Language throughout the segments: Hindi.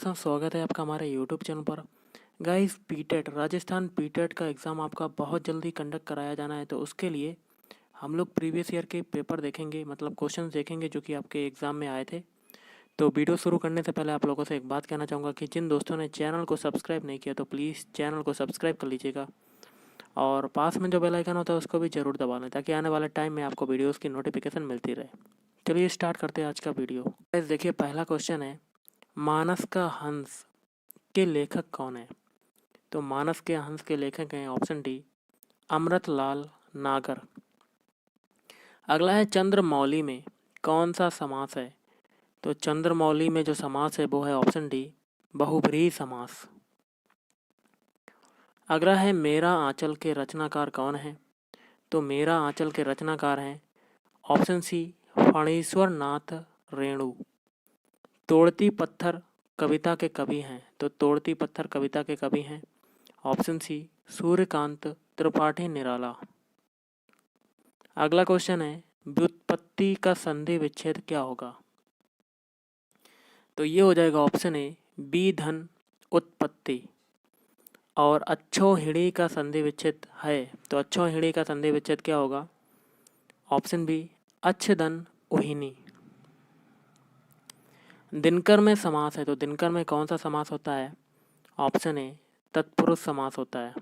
दोस्तों, स्वागत है आपका हमारे यूट्यूब चैनल पर। गाइस, पीटेट राजस्थान पीटेट का एग्ज़ाम आपका बहुत जल्दी कंडक्ट कराया जाना है, तो उसके लिए हम लोग प्रीवियस ईयर के पेपर देखेंगे, मतलब क्वेश्चंस देखेंगे जो कि आपके एग्ज़ाम में आए थे। तो वीडियो शुरू करने से पहले आप लोगों से एक बात कहना चाहूँगा कि जिन दोस्तों ने चैनल को सब्सक्राइब नहीं किया तो प्लीज़ चैनल को सब्सक्राइब कर लीजिएगा और पास में जो बेल आइकन होता है उसको भी ज़रूर दबा लें ताकि आने वाले टाइम में आपको वीडियोज़ की नोटिफिकेशन मिलती रहे। चलिए स्टार्ट करते हैं आज का वीडियो। गाइस देखिए, पहला क्वेश्चन है, मानस का हंस के लेखक कौन है? तो मानस के हंस के लेखक हैं ऑप्शन डी अमृतलाल नागर। अगला है, चंद्रमौली में कौन सा समास है? तो चंद्रमौली में जो समास है वो है ऑप्शन डी बहुब्रीहि समास। अगला है, मेरा आंचल के रचनाकार कौन है? तो मेरा आंचल के रचनाकार हैं ऑप्शन सी फणीश्वर नाथ रेणु। तोड़ती पत्थर कविता के कवि हैं, तो तोड़ती पत्थर कविता के कवि हैं ऑप्शन सी सूर्यकांत त्रिपाठी निराला। अगला क्वेश्चन है, व्युत्पत्ति का संधि विच्छेद क्या होगा? तो ये हो जाएगा ऑप्शन ए बी धन उत्पत्ति। और अच्छोहिड़ी का संधि विच्छेद है, तो अच्छोहिड़ी का संधि विच्छेद क्या होगा? ऑप्शन बी अच्छधन उहिनी। दिनकर में समास है, तो दिनकर में कौन सा समास होता है? ऑप्शन ए तत्पुरुष समास होता है।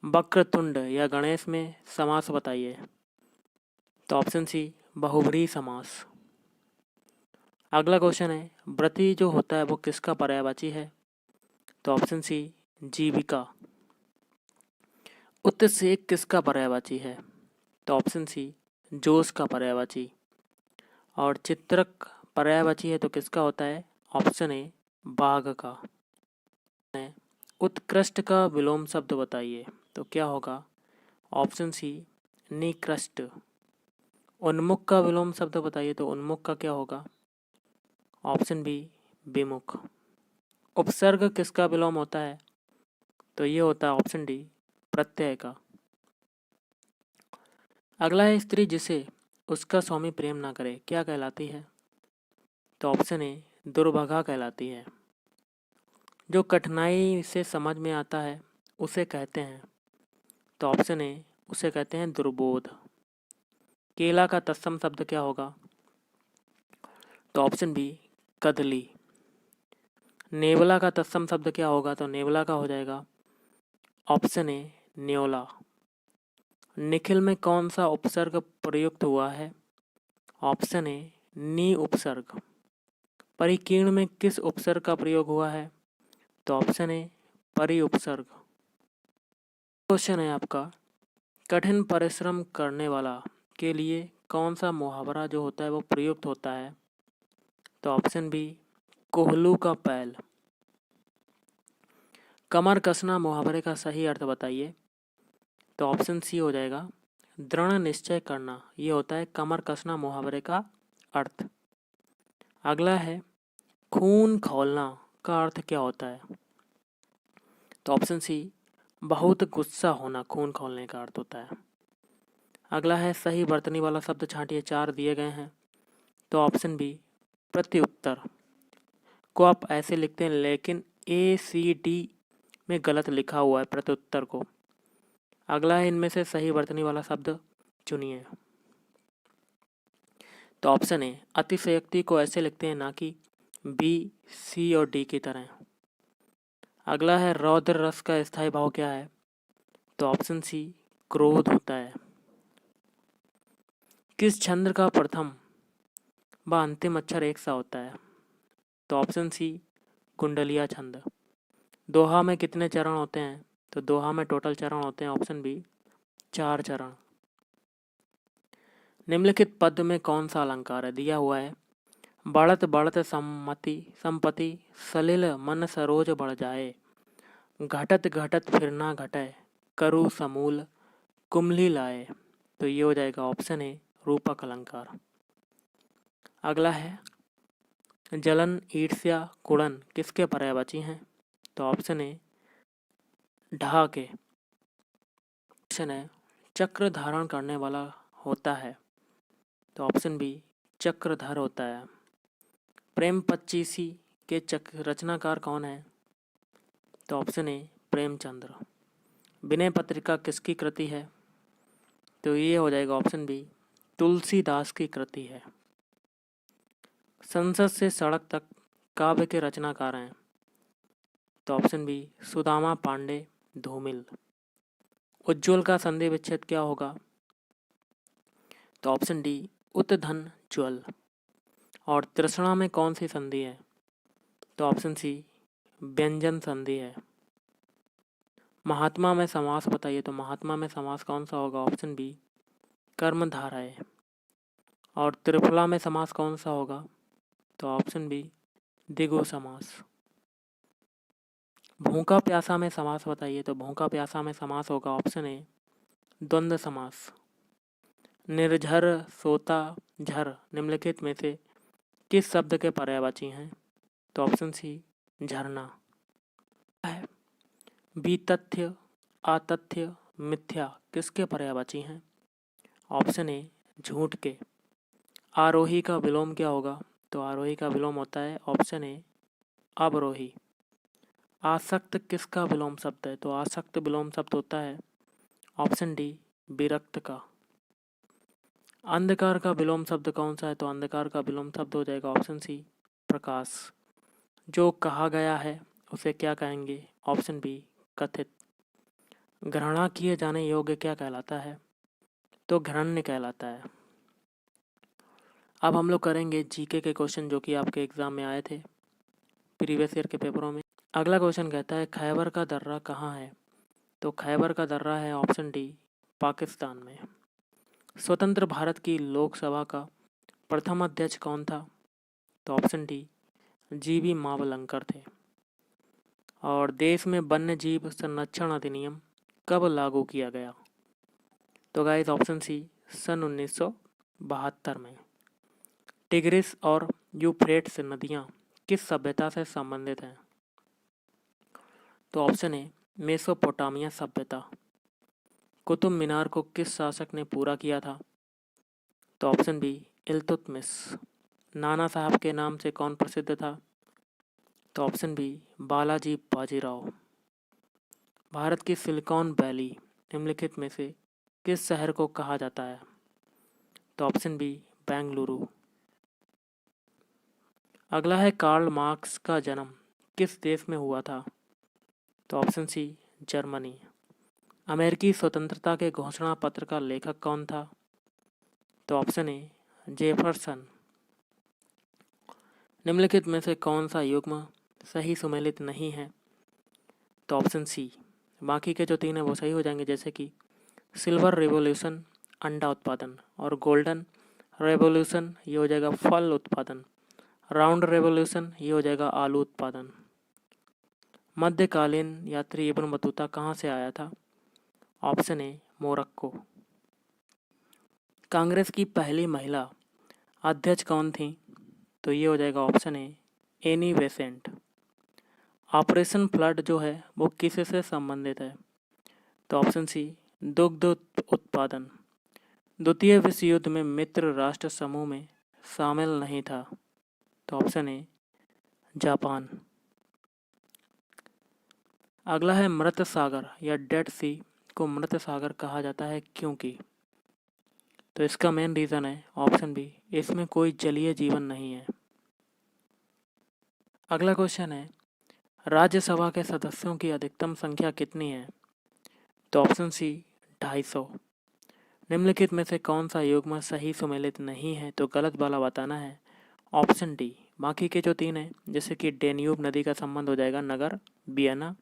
वक्रतुंड या गणेश में समास बताइए, तो ऑप्शन सी बहुब्रीहि समास। अगला क्वेश्चन है, व्रती जो होता है वो किसका पर्यायवाची है? तो ऑप्शन सी जीविका। उत्सेक किसका पर्यायवाची है? तो ऑप्शन सी जोश का पर्यायवाची। और चित्रक पर्यायवाची है तो किसका होता है? ऑप्शन ए बाघ का। उत्कृष्ट का विलोम शब्द बताइए, तो क्या होगा? ऑप्शन सी निकृष्ट। उन्मुख का विलोम शब्द बताइए, तो उन्मुख का क्या होगा? ऑप्शन बी विमुख। उपसर्ग किसका विलोम होता है? तो ये होता है ऑप्शन डी प्रत्यय का। अगला है, स्त्री जिसे उसका स्वामी प्रेम ना करे क्या कहलाती है? तो ऑप्शन ए दुर्भगा कहलाती है। जो कठिनाई से समझ में आता है उसे कहते हैं, तो ऑप्शन ए उसे कहते हैं दुर्बोध। केला का तत्सम शब्द क्या होगा? तो ऑप्शन बी कदली। नेवला का तत्सम शब्द क्या होगा? तो नेवला का हो जाएगा ऑप्शन ए न्योला। निखिल में कौन सा उपसर्ग प्रयुक्त हुआ है? ऑप्शन ए नी उपसर्ग। परिकीर्ण में किस उपसर्ग का प्रयोग हुआ है? तो ऑप्शन ए परि उपसर्ग। क्वेश्चन है आपका, कठिन परिश्रम करने वाला के लिए कौन सा मुहावरा जो होता है वो प्रयुक्त होता है? तो ऑप्शन बी कोहलू का पैल। कमर कसना मुहावरे का सही अर्थ बताइए, तो ऑप्शन सी हो जाएगा दृढ़ निश्चय करना। ये होता है कमर कसना मुहावरे का अर्थ। अगला है, खून खौलना का अर्थ क्या होता है? तो ऑप्शन सी बहुत गुस्सा होना खून खौलने का अर्थ होता है। अगला है, सही वर्तनी वाला शब्द छांटिए, 4 दिए गए हैं, तो ऑप्शन बी प्रत्युत्तर को आप ऐसे लिखते हैं लेकिन ACD में गलत लिखा हुआ है प्रत्युत्तर को। अगला है, इनमें से सही वर्तनी वाला शब्द चुनिए, तो ऑप्शन ए अतिशयोक्ति को ऐसे लिखते हैं ना कि B, C और D की तरह। अगला है, रौद्र रस का स्थायी भाव क्या है? तो ऑप्शन सी क्रोध होता है। किस छंद का प्रथम व अंतिम अक्षर एक सा होता है? तो ऑप्शन सी कुंडलिया छंद। दोहा में कितने चरण होते हैं? तो दोहा में टोटल चरण होते हैं ऑप्शन बी 4 चरण। निम्नलिखित पद में कौन सा अलंकार है? दिया हुआ है, बढ़त बढ़त सम्मति संपत्ति सलिल मन सरोज बढ़ जाए, घटत घटत फिर ना घटे, करु समूल कुमली लाए। तो ये हो जाएगा ऑप्शन ए रूपक अलंकार। अगला है, जलन ईर्ष्या कुड़न किसके पर्यायवाची हैं? तो ऑप्शन ए ढा के। ऑप्शन है, चक्र धारण करने वाला होता है, तो ऑप्शन बी चक्रधर होता है। प्रेम पच्चीसी के रचनाकार कौन है? तो ऑप्शन ए प्रेमचंद्र। विनय पत्रिका किसकी कृति है? तो ये हो जाएगा ऑप्शन बी तुलसीदास की कृति है। संसद से सड़क तक काव्य के रचनाकार हैं? तो ऑप्शन बी सुदामा पांडे धूमिल। उज्ज्वल का संधि विच्छेद क्या होगा? तो ऑप्शन डी उत्धन ज्वल। और तृष्णा में कौन सी संधि है? तो ऑप्शन सी व्यंजन संधि है। महात्मा में समास बताइए, तो महात्मा में समास कौन सा होगा? ऑप्शन बी कर्मधारय। और त्रिफला में समास कौन सा होगा? तो ऑप्शन बी द्विगु समास। भूखा प्यासा में समास बताइए, तो भूखा प्यासा में समास होगा ऑप्शन ए द्वंद्व समास। निर्झर सोता झर निम्नलिखित में से किस शब्द के पर्यायवाची हैं? तो ऑप्शन सी झरना है। वितथ्य आतथ्य मिथ्या किसके पर्यायवाची हैं? ऑप्शन ए झूठ के। आरोही का विलोम क्या होगा? तो आरोही का विलोम होता है ऑप्शन ए अवरोही। आसक्त किसका विलोम शब्द है? तो आसक्त विलोम शब्द होता है ऑप्शन डी विरक्त का। अंधकार का विलोम शब्द कौन सा है? तो अंधकार का विलोम शब्द हो जाएगा ऑप्शन सी प्रकाश। जो कहा गया है उसे क्या कहेंगे? ऑप्शन बी कथित। घृणा किए जाने योग्य क्या कहलाता है? तो घृण्य कहलाता है। अब हम लोग करेंगे जीके के क्वेश्चन जो कि आपके एग्जाम में आए थे प्रीवियस ईयर के पेपरों में। अगला क्वेश्चन कहता है खैबर का दर्रा कहाँ है? तो खैबर का दर्रा है ऑप्शन डी पाकिस्तान में। स्वतंत्र भारत की लोकसभा का प्रथम अध्यक्ष कौन था? तो ऑप्शन डी जीवी मावलंकर थे। और देश में वन्य जीव संरक्षण अधिनियम कब लागू किया गया? तो गाइस ऑप्शन सी सन 1972 में। टिग्रिस और यूफ्रेट्स नदियाँ किस सभ्यता से संबंधित हैं? तो ऑप्शन ए मेसोपोटामिया सभ्यता। कुतुब मीनार को किस शासक ने पूरा किया था? तो ऑप्शन बी इल्तुतमिश। नाना साहब के नाम से कौन प्रसिद्ध था? तो ऑप्शन बी बालाजी बाजीराव। भारत की सिलिकॉन वैली निम्नलिखित में से किस शहर को कहा जाता है? तो ऑप्शन बी बेंगलुरु। अगला है कार्ल मार्क्स का जन्म किस देश में हुआ था? तो ऑप्शन सी जर्मनी। अमेरिकी स्वतंत्रता के घोषणा पत्र का लेखक कौन था? तो ऑप्शन ए जेफरसन। निम्नलिखित में से कौन सा युग्म सही सुमेलित नहीं है? तो ऑप्शन सी। बाकी के जो तीन है वो सही हो जाएंगे, जैसे कि सिल्वर रेवोल्यूशन अंडा उत्पादन, और गोल्डन रेवोल्यूशन ये हो जाएगा फल उत्पादन, राउंड रेवोल्यूशन ये हो जाएगा आलू उत्पादन। मध्यकालीन यात्री इब्न बतूता कहाँ से आया था? Option A Morocco. कांग्रेस की पहली महिला अध्यक्ष कौन थी? तो ये हो जाएगा option A Annie Besant. Operation flood जो है वो किससे संबंधित है? तो ऑप्शन सी दुग्ध उत्पादन। द्वितीय विश्व युद्ध में मित्र राष्ट्र समूह में शामिल नहीं था? तो ऑप्शन ए जापान। अगला है मृत सागर या डेड सी को मृत सागर कहा जाता है क्योंकि? तो इसका मेन रीज़न है ऑप्शन बी इसमें कोई जलीय जीवन नहीं है। अगला क्वेश्चन है राज्यसभा के सदस्यों की अधिकतम संख्या कितनी है? तो ऑप्शन सी 250। निम्नलिखित में से कौन सा युग्म सही सुमेलित नहीं है? तो गलत वाला बताना है ऑप्शन डी। बाकी के जो तीन हैं जैसे कि डेन्यूब नदी का संबंध हो जाएगा नगर वियना,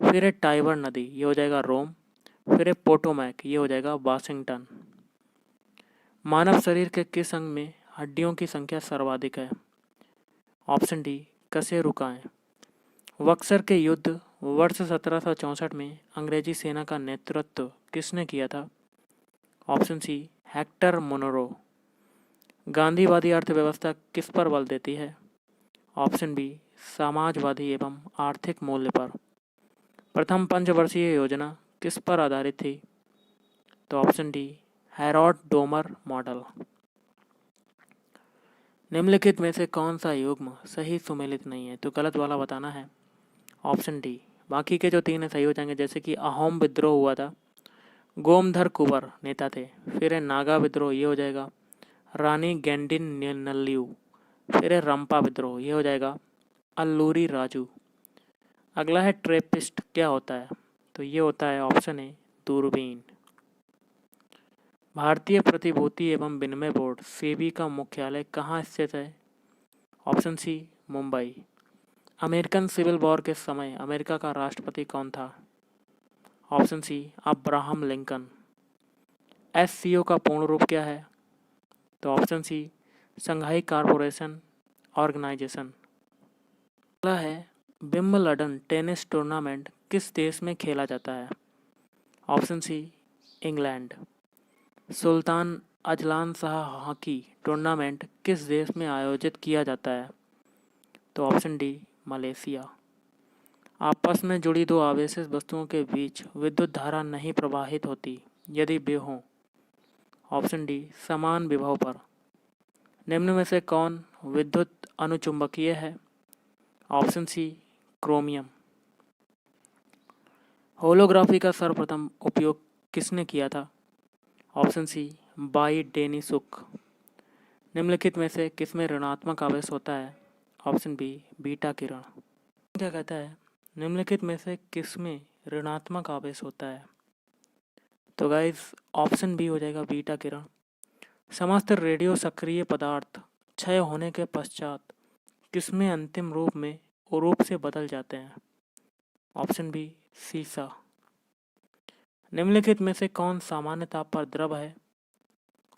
फिर है टाइबर नदी ये हो जाएगा रोम, फिर है पोटोमैक ये हो जाएगा वाशिंगटन। मानव शरीर के किस अंग में हड्डियों की संख्या सर्वाधिक है? Option D कशेरुकाएं। बक्सर के युद्ध वर्ष 1764 में अंग्रेजी सेना का नेतृत्व किसने किया था? Option C Hector Munro. गांधीवादी अर्थव्यवस्था किस पर बल देती है? ऑप्शन बी समाजवादी एवं आर्थिक मूल्य पर। प्रथम पंचवर्षीय योजना किस पर आधारित थी? तो option D Harold Domar model. निम्नलिखित में से कौन सा युग्म सही सुमेलित नहीं है? तो गलत वाला बताना है। Option D. बाकी के जो 3 है सही हो जाएंगे, जैसे कि अहोम विद्रोह हुआ था, गोमधर कुंवर नेता थे, फिर है नागा विद्रोह, ये हो जाएगा। रानी गेंडिन नल्लियू, फिर है रंपा विद्रोह, ये हो जाएगा। अल्लूरी राजू। अगला है ट्रेपिस्ट, क्या होता है? तो ये होता है ऑप्शन ए दूरबीन। भारतीय प्रतिभूति एवं विनिमय बोर्ड सेबी का मुख्यालय कहाँ स्थित है? Option C Mumbai. American civil war के समय अमेरिका का राष्ट्रपति कौन था? Option C Abraham Lincoln. SCO का पूर्ण रूप क्या है? तो option C Shanghai corporation organisation. अगला है विंबलडन टेनिस टूर्नामेंट किस देश में खेला जाता है? Option C England. Sultan Azlan Shah hockey tournament किस देश में आयोजित किया जाता है? तो ऑप्शन डी मलेशिया। आपस में जुड़ी दो आवेशित वस्तुओं के बीच विद्युत धारा नहीं प्रवाहित होती यदि वे हों। ऑप्शन डी समान विभव पर। निम्न में से कौन विद्युत अनुचुंबकीय है? ऑप्शन सी क्रोमियम। होलोग्राफी का सर्वप्रथम उपयोग किसने किया था? Option C by Denisyuk. निम्नलिखित में से किसमें ऋणात्मक आवेश होता है? ऑप्शन बी बीटा किरण। क्या कहता है? निम्नलिखित में से किसमें ऋणात्मक आवेश होता है? तो गाइस ऑप्शन बी हो जाएगा बीटा किरण। समस्त रेडियो सक्रिय पदार्थ क्षय होने के पश्चात किसमें अंतिम रूप से बदल जाते हैं? ऑप्शन बी सीसा। निम्नलिखित में से कौन सामान्य ताप पर द्रव है?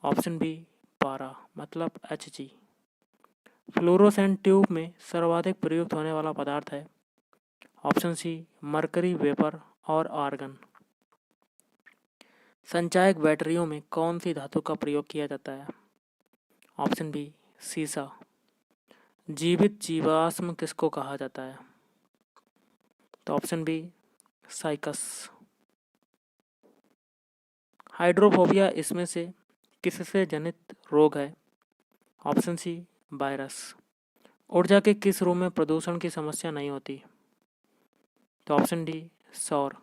ऑप्शन बी पारा मतलब Hg। फ्लोरोसेंट ट्यूब में सर्वाधिक प्रयुक्त होने वाला पदार्थ है? ऑप्शन सी मरकरी वेपर और आर्गन। संचायक बैटरियों में कौन सी धातु का प्रयोग किया जाता है? ऑप्शन बी सीसा। जीवित जीवाश्म किसको कहा जाता है? तो ऑप्शन बी साइकस। हाइड्रोफोबिया इसमें से किससे जनित रोग है? Option C virus. ऊर्जा के किस रूप में प्रदूषण की समस्या नहीं होती? तो ऑप्शन डी सौर।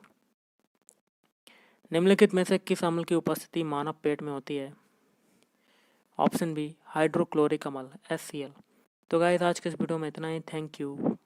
निम्नलिखित में से किस अम्ल की उपस्थिति मानव पेट में होती है? ऑप्शन बी हाइड्रोक्लोरिक अम्ल HCl। तो गाइस आज के इस वीडियो में इतना ही। Thank you.